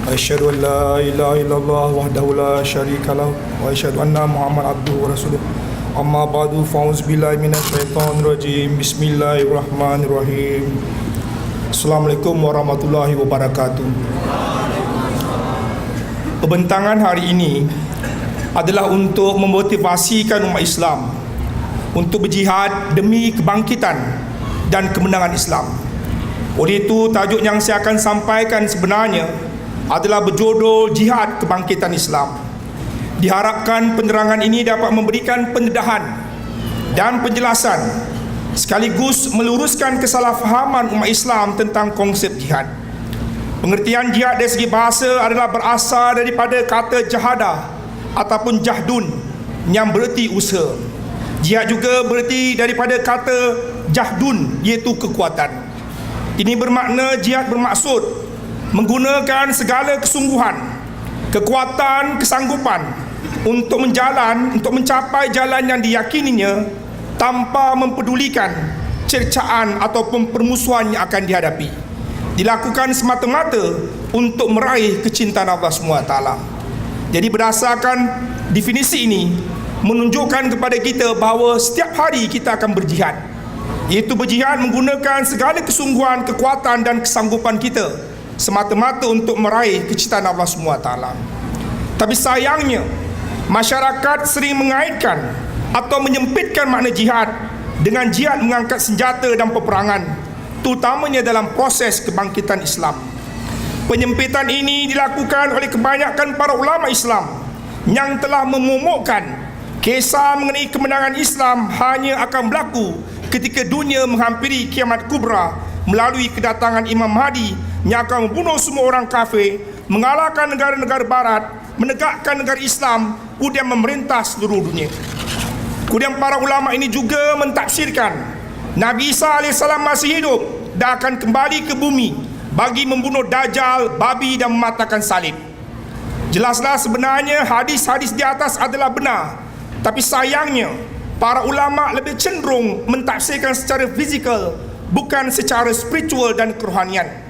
Asyhadu an la ilaha illallah wahdahu la syarika lahu wa asyhadu anna Muhammad abduhu wa rasuluh. Amma ba'du, fa'uz billahi minasyaitonir rajim. Bismillahirrahmanirrahim. Assalamualaikum warahmatullahi wabarakatuh. Pembentangan hari ini adalah untuk memotivasikan umat Islam untuk berjihad demi kebangkitan dan kemenangan Islam. Oleh itu, tajuk yang saya akan sampaikan sebenarnya adalah berjudul Jihad Kebangkitan Islam. Diharapkan penerangan ini dapat memberikan pendedahan dan penjelasan sekaligus meluruskan kesalahfahaman umat Islam tentang konsep jihad. Pengertian jihad dari segi bahasa adalah berasal daripada kata jahadah ataupun jahdun yang bererti usaha. Jihad juga bererti daripada kata jahdun, iaitu kekuatan. Ini bermakna jihad bermaksud menggunakan segala kesungguhan, kekuatan, kesanggupan untuk mencapai jalan yang diyakininya tanpa mempedulikan cercaan ataupun permusuhan yang akan dihadapi. Dilakukan semata-mata untuk meraih kecintaan Allah SWT. Jadi berdasarkan definisi ini menunjukkan kepada kita bahawa setiap hari kita akan berjihad, iaitu berjihad menggunakan segala kesungguhan, kekuatan dan kesanggupan kita semata-mata untuk meraih kecintaan Allah SWT. Tapi sayangnya masyarakat sering mengaitkan atau menyempitkan makna jihad dengan jihad mengangkat senjata dan peperangan, terutamanya dalam proses kebangkitan Islam. Penyempitan ini dilakukan oleh kebanyakan para ulama Islam yang telah memomokkan kisah mengenai kemenangan Islam hanya akan berlaku ketika dunia menghampiri kiamat kubra melalui kedatangan Imam Mahdi yang akan membunuh semua orang kafir, mengalahkan negara-negara barat, menegakkan negara Islam, kemudian memerintah seluruh dunia. Kemudian para ulama ini juga mentafsirkan Nabi Isa AS masih hidup dan akan kembali ke bumi bagi membunuh Dajjal, babi dan mematahkan salib. Jelaslah sebenarnya hadis-hadis di atas adalah benar, tapi sayangnya para ulama lebih cenderung mentafsirkan secara fizikal, bukan secara spiritual dan kerohanian.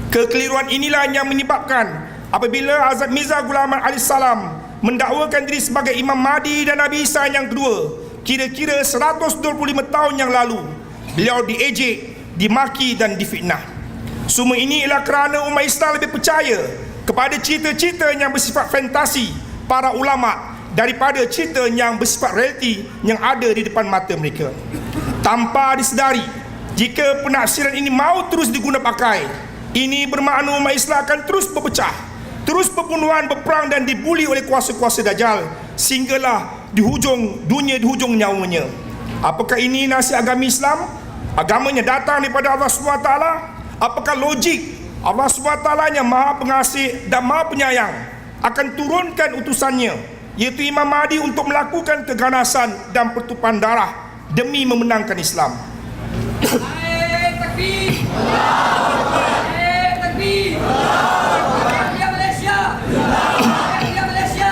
Kekeliruan inilah yang menyebabkan apabila Hazrat Mirza Ghulam Ahmad AS mendakwakan diri sebagai Imam Mahdi dan Nabi Isa yang kedua, kira-kira 125 tahun yang lalu, beliau diejek, dimaki dan difitnah. Semua ini ialah kerana umat Islam lebih percaya kepada cerita-cerita yang bersifat fantasi para ulama daripada cerita yang bersifat realiti yang ada di depan mata mereka. Tanpa disedari, jika penafsiran ini mau terus diguna pakai, ini bermakna umat Islam akan terus berpecah, terus berbunuhan, berperang dan dibuli oleh kuasa-kuasa Dajjal sehinggalah di hujung dunia, di hujung nyawanya. Apakah ini nasihat agama Islam? Agamanya datang daripada Allah SWT? Apakah logik Allah SWT yang maha pengasih dan maha penyayang akan turunkan utusannya, iaitu Imam Mahdi, untuk melakukan keganasan dan pertumpahan darah demi memenangkan Islam? Takbir! Takbir! Ya Malaysia! Ya Malaysia!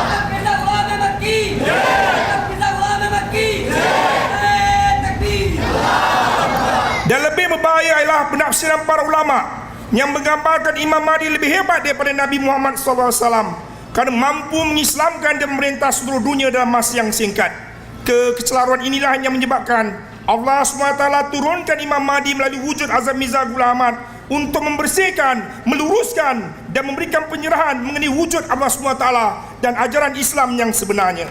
Takbirlah ulama Makki! Takbirlah ulama Makki! Takbir! Dan lebih berbahaya ialah penafsiran para ulama yang menggambarkan Imam Mahdi lebih hebat daripada Nabi Muhammad SAW kerana mampu mengislamkan dan memerintah seluruh dunia dalam masa yang singkat. Kecelaruan inilah yang menyebabkan Allah SWT turunkan Imam Mahdi melalui wujud Hazrat Mirza Ghulam Ahmad untuk membersihkan, meluruskan dan memberikan penyerahan mengenai wujud Allah SWT dan ajaran Islam yang sebenarnya.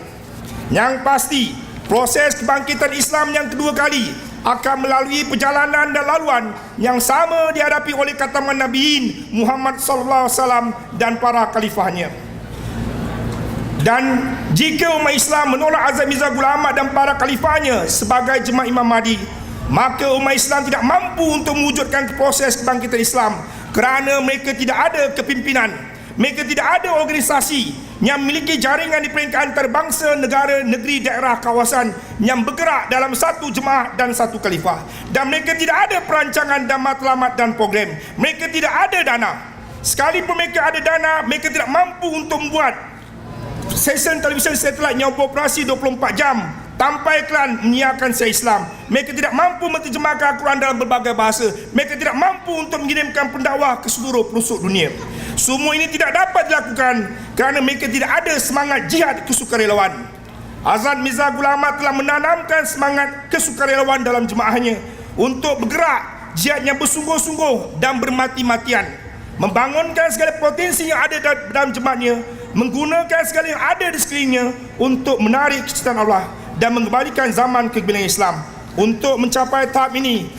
Yang pasti, proses kebangkitan Islam yang kedua kali akan melalui perjalanan dan laluan yang sama dihadapi oleh khataman Nabiin Muhammad SAW dan para khalifahnya. Dan jika umat Islam menolak Hazrat Mirza Ghulam Ahmad dan para khalifahnya sebagai jemaah Imam Mahdi, maka umat Islam tidak mampu untuk mewujudkan proses kebangkitan Islam kerana mereka tidak ada kepimpinan, mereka tidak ada organisasi yang memiliki jaringan di peringkat antarabangsa, negara, negeri, daerah, kawasan yang bergerak dalam satu jemaah dan satu khalifah. Dan mereka tidak ada perancangan dan matlamat dan program. Mereka tidak ada dana. Sekalipun mereka ada dana, mereka tidak mampu untuk membuat stesen televisyen satelit yang beroperasi 24 jam tanpa iklan menyiarkan siar Islam. Mereka tidak mampu menterjemahkan Al-Quran dalam berbagai bahasa. Mereka tidak mampu untuk mengirimkan pendakwah ke seluruh pelosok dunia. Semua ini tidak dapat dilakukan kerana mereka tidak ada semangat jihad kesukarelawan. Hazrat Mirza Ghulam Ahmad telah menanamkan semangat kesukarelawan dalam jemaahnya untuk bergerak jihad yang bersungguh-sungguh dan bermati-matian, membangunkan segala potensi yang ada dalam jemaahnya, menggunakan segala yang ada di sekelilingnya untuk menarik kecintaan Allah dan mengembalikan zaman kegemilangan Islam. Untuk mencapai tahap ini,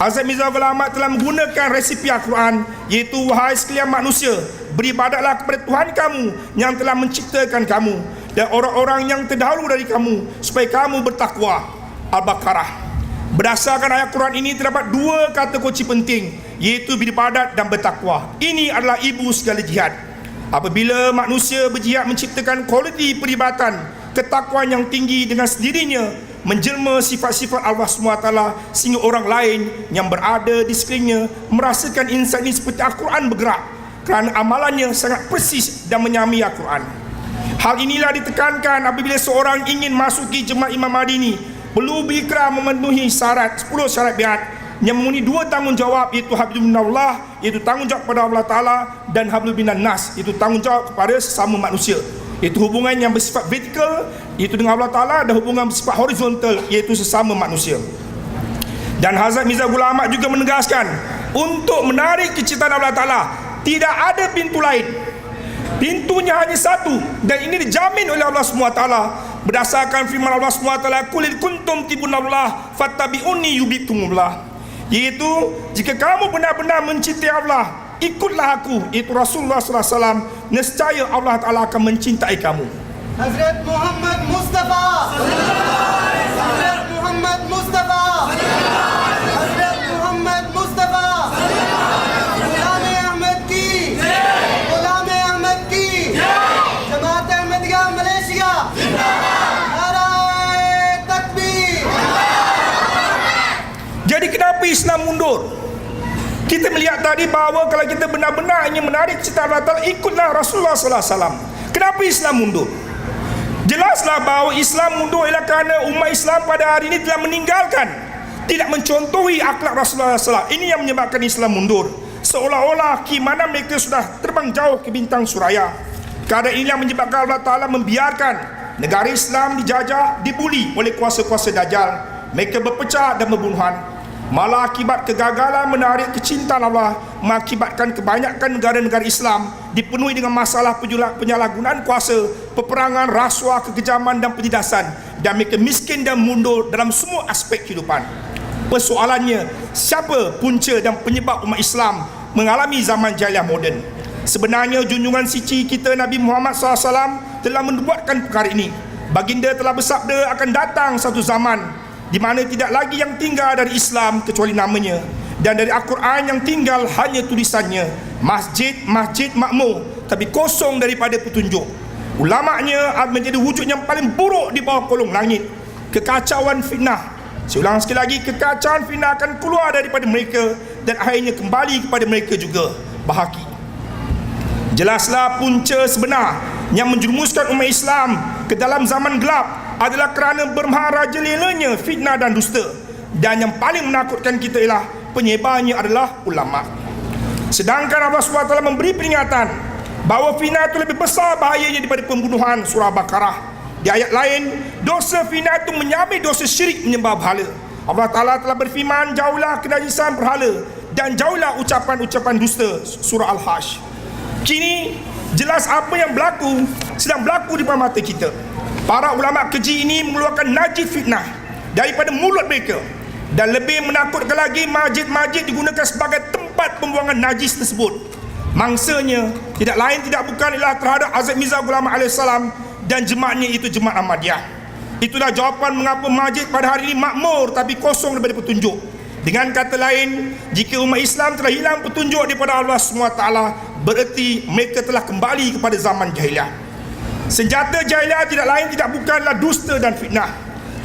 Hazrat Mirza Ghulam Ahmad telah menggunakan resipi Al-Quran, iaitu wahai sekalian manusia, beribadahlah kepada Tuhan kamu yang telah menciptakan kamu dan orang-orang yang terdahulu dari kamu supaya kamu bertakwa. Al-Baqarah. Berdasarkan ayat Quran ini terdapat dua kata kunci penting, iaitu beribadat dan bertakwa. Ini adalah ibu segala jihad. Apabila manusia berjihad menciptakan kualiti peribadatan, ketakwaan yang tinggi, dengan sendirinya menjelma sifat-sifat Allah SWT sehingga orang lain yang berada di sekelilingnya merasakan insan ini seperti Al-Quran bergerak kerana amalannya sangat persis dan menyamai Al-Quran. Hal inilah ditekankan apabila seorang ingin masuki jemaah Imam Mahdi ini, perlu berikrar memenuhi 10 syarat biat yang memenuhi 2 tanggungjawab, iaitu hablum minallah, iaitu tanggungjawab kepada Allah Ta'ala, dan hablum minan nas, iaitu tanggungjawab kepada sesama manusia. Itu hubungan yang bersifat vertikal, iaitu dengan Allah Ta'ala, dan hubungan bersifat horizontal, iaitu sesama manusia. Dan Hazrat Mirza Ghulam Ahmad juga menegaskan, untuk menarik kecintaan Allah Ta'ala tidak ada pintu lain, pintunya hanya satu, dan ini dijamin oleh Allah SWT berdasarkan firman Allah SWT, qul kuntum tibunallah fattabi'uni yubikumullah, iaitu jika kamu benar-benar mencintai Allah, ikutlah aku, itu Rasulullah SAW, nescaya Allah Ta'ala akan mencintai kamu. Hazrat Muhammad Mustafa, Hazrat Muhammad Mustafa, Hazrat Muhammad Mustafa, Ghulam Ahmad ki, Ghulam Ahmad ki, Jamaat Ahmadiyah Malaysia, Narai Takbir. Jadi kenapa Islam mundur? Kita melihat tadi bahawa kalau kita benar-benar ingin menarik cita Allah Ta'ala, ikutlah Rasulullah SAW. Kenapa Islam mundur? Jelaslah bahawa Islam mundur ialah kerana umat Islam pada hari ini telah meninggalkan, tidak mencontohi akhlak Rasulullah SAW. Ini yang menyebabkan Islam mundur. Seolah-olah mana mereka sudah terbang jauh ke bintang suraya. Keadaan ini yang menyebabkan Allah Ta'ala membiarkan negara Islam dijajah, dibuli oleh kuasa-kuasa Dajjal. Mereka berpecah dan berbunuhan. Malah akibat kegagalan menarik kecintaan Allah, mengakibatkan kebanyakan negara-negara Islam dipenuhi dengan masalah penyalahgunaan kuasa, peperangan, rasuah, kekejaman dan penindasan, dan mereka miskin dan mundur dalam semua aspek kehidupan. Persoalannya, siapa punca dan penyebab umat Islam mengalami zaman jahiliah moden? Sebenarnya junjungan suci kita Nabi Muhammad SAW telah membuatkan perkara ini. Baginda telah bersabda, akan datang satu zaman di mana tidak lagi yang tinggal dari Islam kecuali namanya, dan dari Al-Quran yang tinggal hanya tulisannya. Masjid makmur tapi kosong daripada petunjuk. Ulamanya menjadi wujud yang paling buruk di bawah kolong langit. Kekacauan fitnah, saya ulang sekali lagi, kekacauan fitnah akan keluar daripada mereka dan akhirnya kembali kepada mereka juga. Bahaki. Jelaslah punca sebenar yang menjerumuskan umat Islam ke dalam zaman gelap adalah kerana bermaharajalelannya fitnah dan dusta, dan yang paling menakutkan kita ialah penyebarnya adalah ulama. Sedangkan Allah SWT memberi peringatan bahawa fitnah itu lebih besar bahayanya daripada pembunuhan, surah Baqarah. Di ayat lain, dosa fitnah itu menyamai dosa syirik menyembah berhala. Allah Ta'ala telah berfirman, jauhlah kenajisan berhala dan jauhlah ucapan-ucapan dusta, surah Al-Hajj. Kini jelas apa yang sedang berlaku di depan mata kita. Para ulama keji ini mengeluarkan najis fitnah daripada mulut mereka, dan lebih menakutkan lagi, masjid-masjid digunakan sebagai tempat pembuangan najis tersebut. Mangsanya tidak lain tidak bukan ialah terhadap Hazrat Mirza Ghulam Ahmad AS dan jemaatnya, itu jemaat Ahmadiyah. Itulah jawapan mengapa masjid pada hari ini makmur tapi kosong daripada petunjuk. Dengan kata lain, jika umat Islam telah hilang petunjuk daripada Allah SWT, bererti mereka telah kembali kepada zaman jahiliah. Senjata jahiliah tidak lain tidak bukanlah dusta dan fitnah.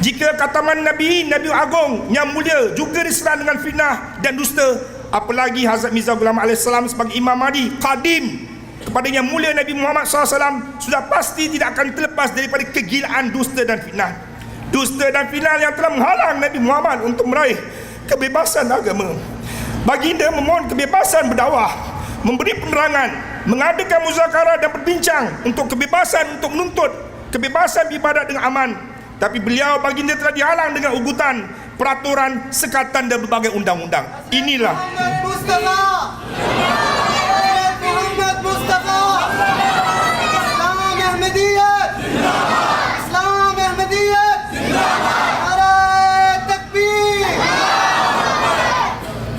Jika kataman Nabi Agung yang mulia juga diserang dengan fitnah dan dusta, apalagi Hazrat Mirza Ghulam Ahmad AS sebagai Imam Mahdi Qadim kepada yang mulia Nabi Muhammad SAW, sudah pasti tidak akan terlepas daripada kegilaan dusta dan fitnah. Dusta dan fitnah yang telah menghalang Nabi Muhammad untuk meraih kebebasan agama. Baginda memohon kebebasan berdakwah, memberi penerangan mengadakan muzakarah dan berbincang untuk kebebasan untuk menuntut kebebasan beribadat dengan aman. Tapi beliau baginda telah dihalang dengan ugutan, peraturan, sekatan dan berbagai undang-undang. Inilah Muhammad Mustafa. Hazrat Muhammad Mustafa. Islam Ahmadiyyah. Islam Ahmadiyyah. Narai takbir.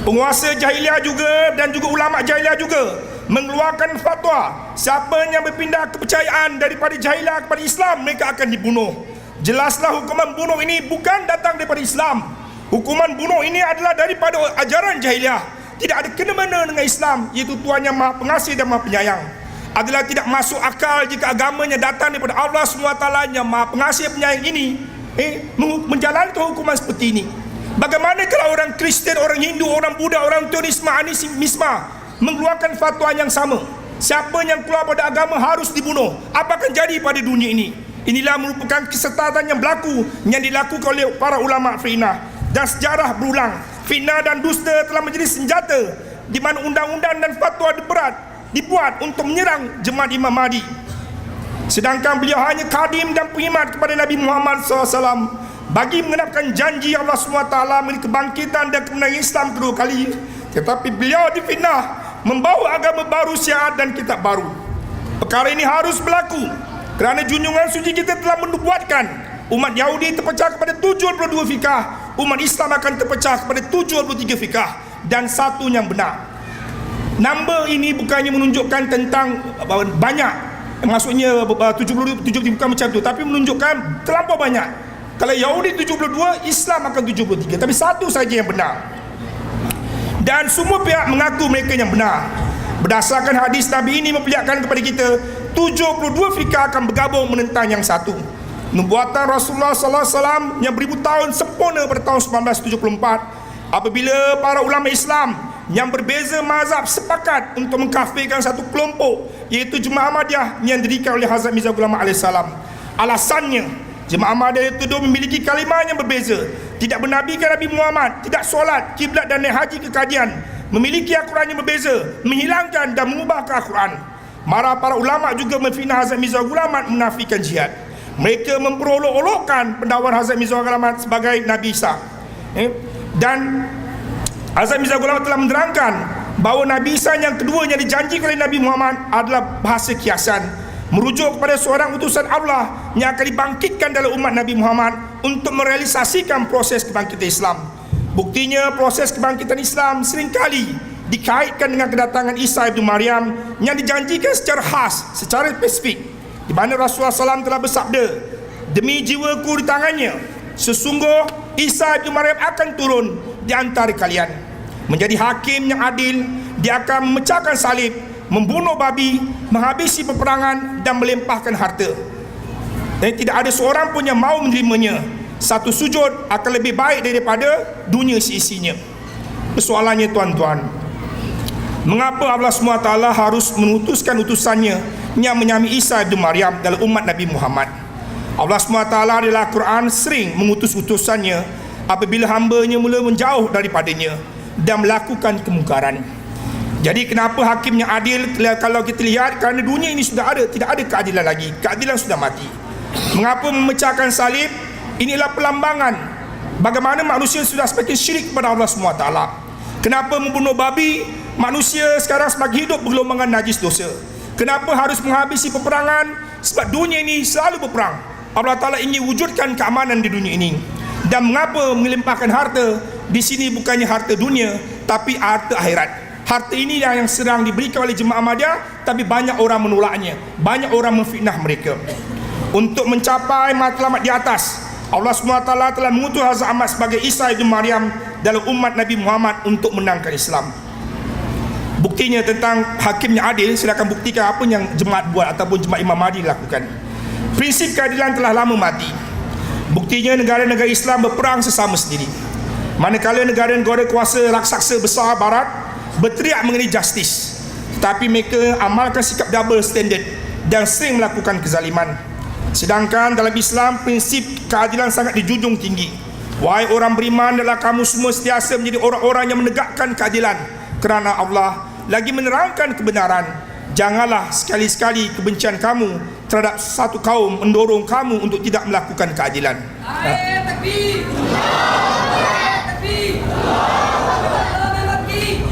penguasa jahiliah juga dan juga ulama jahiliah juga mengeluarkan fatwa, siapa yang berpindah kepercayaan daripada jahiliah kepada Islam, mereka akan dibunuh. Jelaslah hukuman bunuh ini bukan datang daripada Islam. Hukuman bunuh ini adalah daripada ajaran jahiliah, tidak ada kena-mena dengan Islam, iaitu Tuhan yang Maha Pengasih dan Maha Penyayang. Adalah tidak masuk akal jika agamanya datang daripada Allah SWT yang Maha Pengasih dan Penyayang ini menjalankan hukuman seperti ini. Bagaimana kalau orang Kristian, orang Hindu, orang Buddha, orang terorisme, animisme mengeluarkan fatwa yang sama? Siapa yang keluar pada agama harus dibunuh. Apa akan jadi pada dunia ini? Inilah merupakan kesesatan yang berlaku, yang dilakukan oleh para ulama fitnah, dan sejarah berulang. Fitnah dan dusta telah menjadi senjata di mana undang-undang dan fatwa berat dibuat untuk menyerang jemaat Imam Mahdi. Sedangkan beliau hanya khadim dan pengkhidmat kepada Nabi Muhammad SAW bagi mengenapkan janji Allah SWT mengenai kebangkitan dan kemenangan Islam kedua kali. Tetapi beliau difitnah membawa agama baru, syiar dan kitab baru. Perkara ini harus berlaku kerana junjungan suci kita telah menubuatkan umat Yahudi terpecah kepada 72 fikah, umat Islam akan terpecah kepada 73 fikah dan satu yang benar. Nombor ini bukannya menunjukkan tentang banyak, maksudnya 70 bukan macam tu, tapi menunjukkan terlampau banyak. Kalau Yahudi 72, Islam akan 73, tapi satu saja yang benar. Dan semua pihak mengaku mereka yang benar. Berdasarkan hadis Nabi ini memperlihatkan kepada kita 72 fikah akan bergabung menentang yang satu. Nubuatan Rasulullah SAW yang beribu tahun sempurna pada tahun 1974 apabila para ulama Islam yang berbeza mazhab sepakat untuk mengkafirkan satu kelompok, iaitu Jemaah Ahmadiyah yang didirikan oleh Hazrat Mirza Ghulam Ahmad AS. Alasannya, Jemaah Ahmadiyah itu memiliki kalimah yang berbeza, tidak menabikan Nabi Muhammad, tidak solat, kiblat dan naik haji ke kajian, memiliki Al-Quran yang berbeza, menghilangkan dan mengubah ke Al-Quran. Marah para ulama juga memfitnah Hazrat Mirza Ghulam Ahmad menafikan jihad. Mereka memperolok-olokkan pendakwan Hazrat Mirza Ghulam Ahmad sebagai Nabi Isa. Dan Hazrat Mirza Ghulam Ahmad telah menerangkan bahawa Nabi Isa yang kedua yang dijanjikan oleh Nabi Muhammad adalah bahasa kiasan, merujuk kepada seorang utusan Allah yang akan dibangkitkan dalam umat Nabi Muhammad untuk merealisasikan proses kebangkitan Islam. Buktinya proses kebangkitan Islam seringkali dikaitkan dengan kedatangan Isa ibn Maryam yang dijanjikan secara khas, secara spesifik, di mana Rasulullah SAW telah bersabda, demi jiwaku di tangannya, sesungguh Isa ibn Maryam akan turun di antara kalian menjadi hakim yang adil. Dia akan memecahkan salib, membunuh babi, menghabisi peperangan dan melimpahkan harta, dan tidak ada seorang pun yang mau menerimanya. Satu sujud akan lebih baik daripada dunia seisinya. Persoalannya tuan-tuan, mengapa Allah SWT harus mengutuskan utusannya yang menyamai Isa ibn Maryam dalam umat Nabi Muhammad? Allah SWT dalam Al-Quran sering mengutus utusannya apabila hambanya mula menjauh daripadanya dan melakukan kemungkaran. Jadi kenapa hakim yang adil? Kalau kita lihat, kerana dunia ini sudah ada, tidak ada keadilan lagi, keadilan sudah mati. Mengapa memecahkan salib? Inilah pelambangan bagaimana manusia sudah semakin syirik kepada Allah SWT. Kenapa membunuh babi? Manusia sekarang semakin hidup bergelombangan najis dosa. Kenapa harus menghabisi peperangan? Sebab dunia ini selalu berperang. Allah Ta'ala ingin wujudkan keamanan di dunia ini. Dan mengapa melimpahkan harta? Di sini bukannya harta dunia, tapi harta akhirat. Harta ini yang sedang diberikan oleh Jemaah Ahmadiyah, tapi banyak orang menolaknya, banyak orang memfitnah mereka. Untuk mencapai matlamat di atas, Allah SWT telah mengutus Hazrat Ahmad sebagai Isa ibn Maryam dalam umat Nabi Muhammad untuk menangkan Islam. Buktinya tentang hakim yang adil, saya akan buktikan apa yang jemaat buat ataupun jemaat Imam Mahdi lakukan. Prinsip keadilan telah lama mati. Buktinya negara-negara Islam berperang sesama sendiri, manakala negara-negara kuasa raksasa besar barat berteriak mengenai justice, tetapi mereka amalkan sikap double standard dan sering melakukan kezaliman. Sedangkan dalam Islam, prinsip keadilan sangat dijunjung tinggi. Wahai orang beriman, adalah kamu semua sentiasa menjadi orang-orang yang menegakkan keadilan, kerana Allah lagi menerangkan kebenaran Janganlah sekali-sekali kebencian kamu terhadap satu kaum mendorong kamu untuk tidak melakukan keadilan. Naik takbir. Naik takbir. Ulama maki.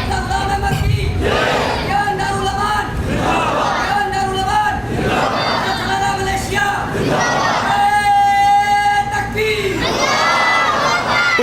Ulama maki. Ya Darul Aman. Ya Darul Aman. Saudara Malaysia. Naik takbir.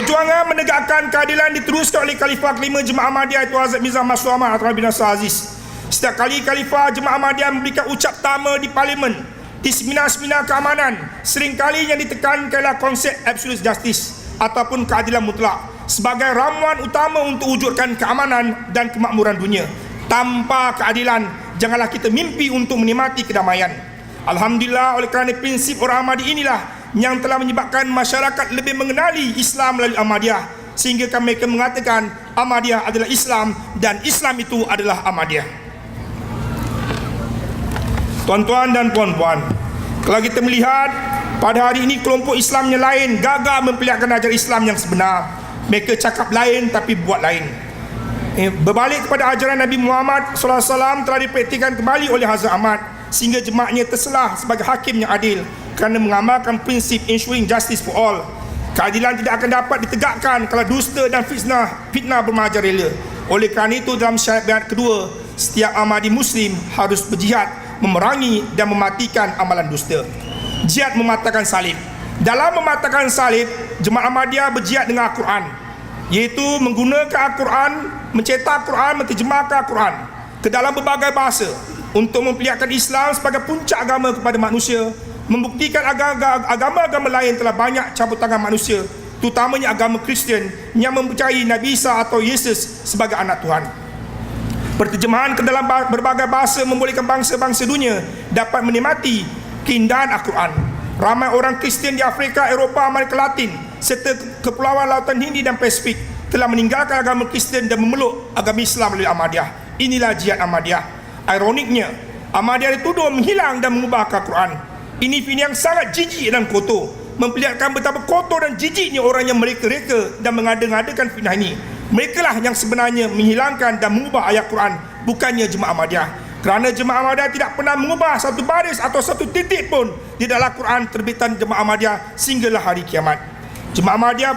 Perjuangan menegakkan keadilan diteruskan oleh Khalifah kelima Jemaah Ahmadiyah Tuan Hazrat Mirza Masrur Ahmad Atau bin Nasir Aziz. Setiap kali Khalifah Jemaah Ahmadiyah memberikan ucap pertama di Parlimen, di seminar-seminar keamanan, seringkali yang ditekankanlah konsep absolute justice ataupun keadilan mutlak sebagai ramuan utama untuk wujudkan keamanan dan kemakmuran dunia. Tanpa keadilan, janganlah kita mimpi untuk menikmati kedamaian. Alhamdulillah, oleh kerana prinsip orang Ahmadi inilah yang telah menyebabkan masyarakat lebih mengenali Islam melalui Ahmadiyah, sehingga mereka mengatakan Ahmadiyah adalah Islam dan Islam itu adalah Ahmadiyah. Tuan-tuan dan puan-puan, kalau kita melihat pada hari ini kelompok Islam yang lain gagal memperlihatkan ajaran Islam yang sebenar. Mereka cakap lain tapi buat lain. Berbalik kepada ajaran Nabi Muhammad SAW telah dipraktikkan kembali oleh Hazrat Ahmad, sehingga jemaahnya terselah sebagai hakim yang adil kerana mengamalkan prinsip ensuring justice for all. Keadilan tidak akan dapat ditegakkan kalau dusta dan fitnah bermerajalela. Oleh kerana itu, dalam syarat bayat kedua, setiap Ahmadi Muslim harus berjihad memerangi dan mematikan amalan dusta. Jihad mematahkan salib. Dalam mematahkan salib, Jemaah Ahmadiyah berjihad dengan Al-Quran, iaitu menggunakan Al-Quran, mencetak Al-Quran, menterjemahkan Al-Quran ke dalam berbagai bahasa untuk memperlihatkan Islam sebagai puncak agama kepada manusia, membuktikan agama-agama lain telah banyak campur tangan manusia, terutamanya agama Kristian yang mempercayai Nabi Isa atau Yesus sebagai anak Tuhan. Perterjemahan ke dalam berbagai bahasa membolehkan bangsa-bangsa dunia dapat menikmati keindahan Al-Quran. Ramai orang Kristian di Afrika, Eropah, Amerika Latin serta Kepulauan Lautan Hindi dan Pasifik telah meninggalkan agama Kristian dan memeluk agama Islam melalui Ahmadiyah. Inilah jihad Ahmadiyah. Ironiknya, Ahmadiyah dituduh menghilang dan mengubah Al-Quran. Ini yang sangat jijik dan kotor, memperlihatkan betapa kotor dan jijiknya orang yang mereka-reka dan mengada-ngadakan fitnah ini. Mereka lah yang sebenarnya menghilangkan dan mengubah ayat Quran, bukannya Jemaah Ahmadiyah. Kerana Jemaah Ahmadiyah tidak pernah mengubah satu baris atau satu titik pun di dalam Quran terbitan Jemaah Ahmadiyah sehinggalah hari kiamat. Jemaah Ahmadiyah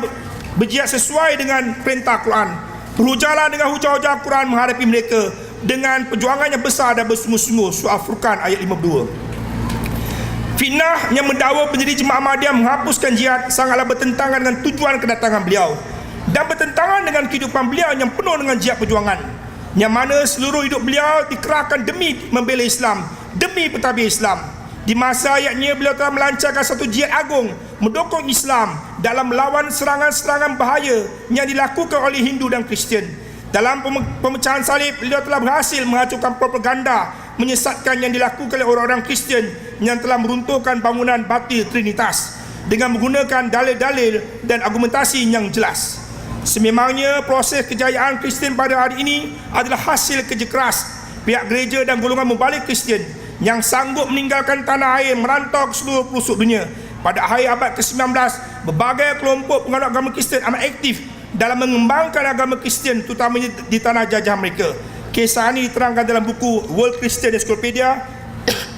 berjihad sesuai dengan perintah Quran. Berhujalah dengan hujah-hujah Quran menghadapi mereka dengan perjuangan yang besar dan bersungguh-sungguh. Surah Furqan ayat 52. Fitnah yang mendakwa pendiri Jemaah Ahmadiyah menghapuskan jihad sangatlah bertentangan dengan tujuan kedatangan beliau dan bertentangan dengan kehidupan beliau yang penuh dengan jihad perjuangan, yang mana seluruh hidup beliau dikerahkan demi membela Islam, demi pentadbir Islam. Di masa ayatnya, beliau telah melancarkan satu jihad agung mendukung Islam dalam melawan serangan-serangan bahaya yang dilakukan oleh Hindu dan Kristian. Dalam pemecahan salib, beliau telah berhasil menghancurkan propaganda menyesatkan yang dilakukan oleh orang-orang Kristian yang telah meruntuhkan bangunan batil Trinitas dengan menggunakan dalil-dalil dan argumentasi yang jelas. Sememangnya proses kejayaan Kristian pada hari ini adalah hasil kerja keras pihak gereja dan golongan mubalik Kristian yang sanggup meninggalkan tanah air merantau ke seluruh pelosok dunia. Pada akhir abad ke-19, berbagai kelompok penganut agama Kristian amat aktif dalam mengembangkan agama Kristian, terutamanya di tanah jajah mereka. Kisah ini diterangkan dalam buku World Christian Encyclopedia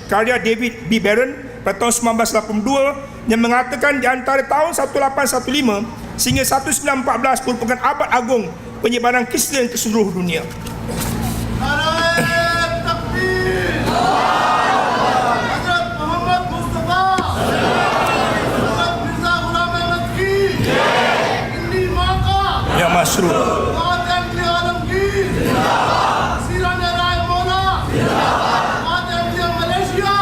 karya David B. Barron pada tahun 1982 yang mengatakan di antara tahun 1815 sehingga 1914 merupakan abad agung penyebaran Kristian ke seluruh dunia. Narai takbir. Hazrat Muhammad Mustafa. Hazrat Mirza Ghulam Ahmad ki. Indi maka. Ya Masrur. Qadim li alam ki. Sirana Rai Mola. Qadim li Malaysia.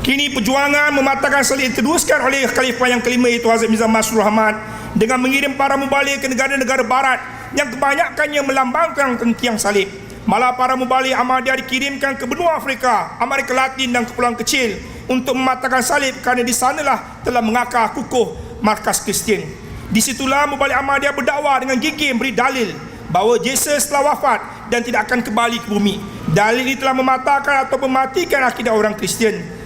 Kini perjuangan mematahkan salib diteruskan oleh Khalifah yang kelima, iaitu Hazrat Mirza Masrur Ahmad, dengan mengirim para mubalik ke negara-negara barat yang kebanyakannya melambangkan tiang salib. Malah para mubalik Ahmadiyah dikirimkan ke benua Afrika, Amerika Latin dan kepulauan kecil untuk mematahkan salib kerana di sanalah telah mengakar kukuh markas Kristian. Di situlah mubalik Ahmadiyah berdakwah dengan gigih beri dalil bahawa Yesus telah wafat dan tidak akan kembali ke bumi. Dalil ini telah mematahkan atau mematikan akidah orang Kristian.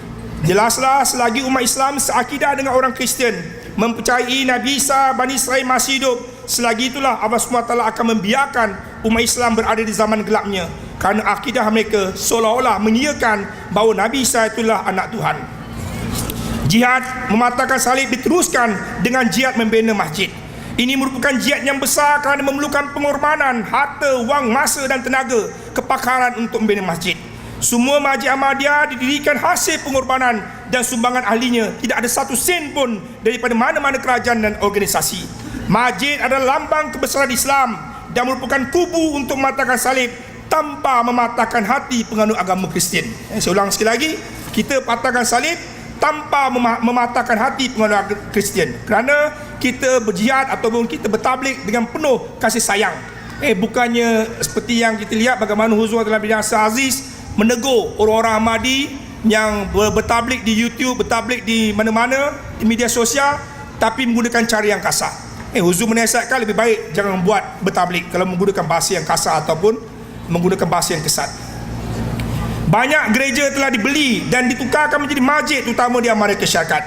Jelaslah selagi umat Islam seakidah dengan orang Kristian, mempercayai Nabi Isa Bani Israel masih hidup, selagi itulah Allah SWT akan membiarkan umat Islam berada di zaman gelapnya. kerana akidah mereka seolah-olah mengiyakan bahawa Nabi Isa itulah anak Tuhan. Jihad mematahkan salib diteruskan dengan jihad membina masjid. Ini merupakan jihad yang besar kerana memerlukan pengorbanan harta, wang, masa dan tenaga kepakaran untuk membina masjid. Semua masjid Ahmadiyah didirikan hasil pengorbanan dan sumbangan ahlinya. Tidak ada satu sen pun daripada mana-mana kerajaan dan organisasi. Masjid adalah lambang kebesaran Islam dan merupakan kubu untuk mematahkan salib tanpa mematahkan hati penganut agama Kristian. Saya ulang sekali lagi, kita patahkan salib tanpa mematahkan hati penganut agama Kristian, kerana kita berjihad ataupun kita bertablik dengan penuh kasih sayang. Bukannya seperti yang kita lihat bagaimana Huzur dalam bidang Aziz menegur orang-orang Ahmadi yang bertablik di YouTube, bertablik di mana-mana di media sosial, tapi menggunakan cara yang kasar. Huzur menasihatkan lebih baik jangan buat bertablik kalau menggunakan bahasa yang kasar ataupun menggunakan bahasa yang kesat. Banyak gereja telah dibeli dan ditukarkan menjadi masjid, terutama di Amerika Syarikat.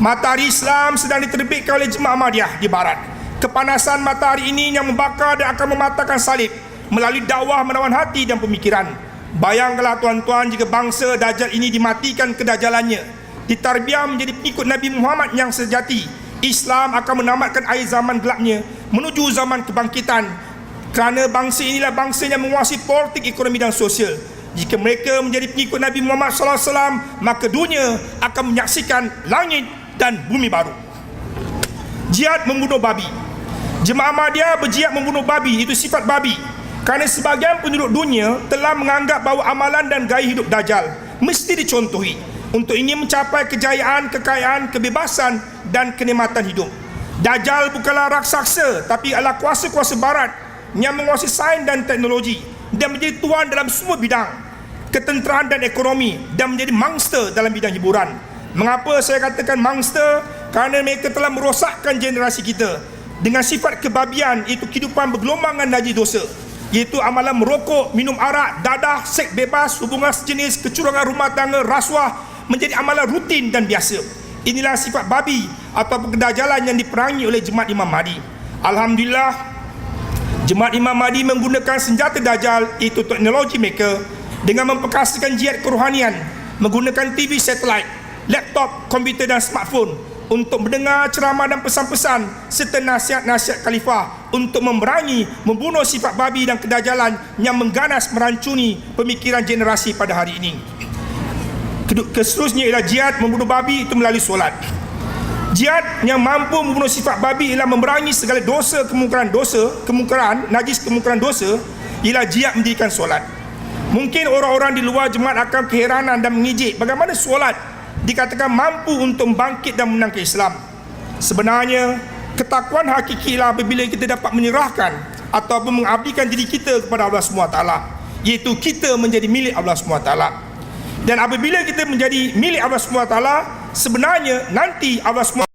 Matahari Islam sedang diterbitkan oleh Jemaah Ahmadiyah di barat. Kepanasan matahari ini yang membakar dan akan mematahkan salib melalui dakwah menawan hati dan pemikiran. Bayangkanlah tuan-tuan, jika bangsa Dajjal ini dimatikan kedajalannya, ditarbiah menjadi pengikut Nabi Muhammad yang sejati, Islam akan menamatkan akhir zaman gelapnya menuju zaman kebangkitan, kerana bangsa inilah bangsa yang menguasai politik, ekonomi dan sosial. Jika mereka menjadi pengikut Nabi Muhammad SAW, maka dunia akan menyaksikan langit dan bumi baru. Jihad membunuh babi. Jemaah Ahmadiyah berjihad membunuh babi, itu sifat babi, kerana sebahagian penduduk dunia telah menganggap bahawa amalan dan gaya hidup Dajjal mesti dicontohi untuk ingin mencapai kejayaan, kekayaan, kebebasan dan kenikmatan hidup. Dajjal bukanlah raksasa, tapi adalah kuasa-kuasa barat yang menguasai sains dan teknologi dan menjadi tuan dalam semua bidang ketenteraan dan ekonomi, dan menjadi mangster dalam bidang hiburan. Mengapa saya katakan mangster? Kerana mereka telah merosakkan generasi kita dengan sifat kebabian, iaitu kehidupan bergelombangan najis dosa, iaitu amalan merokok, minum arak, dadah, seks bebas, hubungan sejenis, kecurangan rumah tangga, rasuah menjadi amalan rutin dan biasa. Inilah sifat babi atau kedajalan yang diperangi oleh Jemaat Imam Mahdi. Alhamdulillah, Jemaat Imam Mahdi menggunakan senjata Dajjal, iaitu teknologi mereka, dengan memperkasakan jihad kerohanian, menggunakan TV satelit, laptop, komputer dan smartphone untuk mendengar ceramah dan pesan-pesan serta nasihat-nasihat khalifah untuk memerangi, membunuh sifat babi dan kedajalan yang mengganas merancuni pemikiran generasi pada hari ini. Seterusnya ialah jihad membunuh babi itu melalui solat. Jihad yang mampu membunuh sifat babi ialah memerangi segala dosa, kemungkaran, najis kemungkaran dosa, ialah jihad mendirikan solat. Mungkin orang-orang di luar jemaat akan keheranan dan mengejek bagaimana solat dikatakan mampu untuk bangkit dan menangkan Islam. Sebenarnya, ketakwaan hakiki ialah apabila kita dapat menyerahkan ataupun mengabdikan diri kita kepada Allah SWT, iaitu kita menjadi milik Allah SWT. Dan apabila kita menjadi milik Allah SWT, sebenarnya nanti Allah SWT